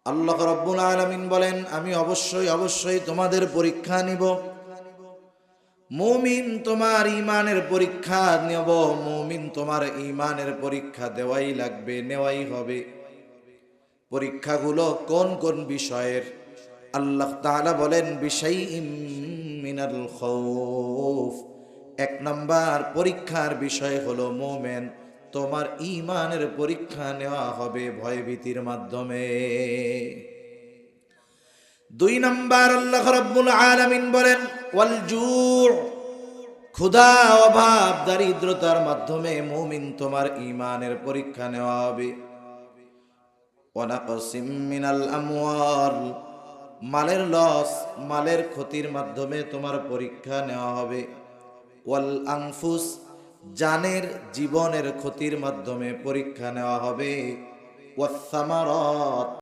আল্লাহ রাব্বুল আলামিন বলেন, আমি অবশ্যই অবশ্যই তোমাদের পরীক্ষা নিব। মুমিন তোমার ঈমানের পরীক্ষা নেব, মুমিন তোমার ঈমানের পরীক্ষা দেওয়াই লাগবে, নেওয়াই হবে। পরীক্ষাগুলো কোন কোন বিষয়ের? আল্লাহ তাআলা বলেন, বিশাইইম মিনাল খাউফ। এক নাম্বার পরীক্ষার বিষয় হলো মুমিন তোমার ঈমানের পরীক্ষা নেওয়া হবে ভয়ভীতির মাধ্যমে। দুই নাম্বার আল্লাহ রাব্বুল আলামিন বলেন, ওয়াল জু', ক্ষুধা, অভাব, দারিদ্রতার মাধ্যমে মুমিন তোমার ঈমানের পরীক্ষা নেওয়া হবে। ওয়ানাকসিম মিনাল আমওয়াল, মালের লস, মালের ক্ষতির মাধ্যমে তোমার পরীক্ষা নেওয়া হবে। ওয়াল আনফুস, জানের, জীবনের ক্ষতির মাধ্যমে পরীক্ষা নেওয়া হবে। ওয়াস সামারাত,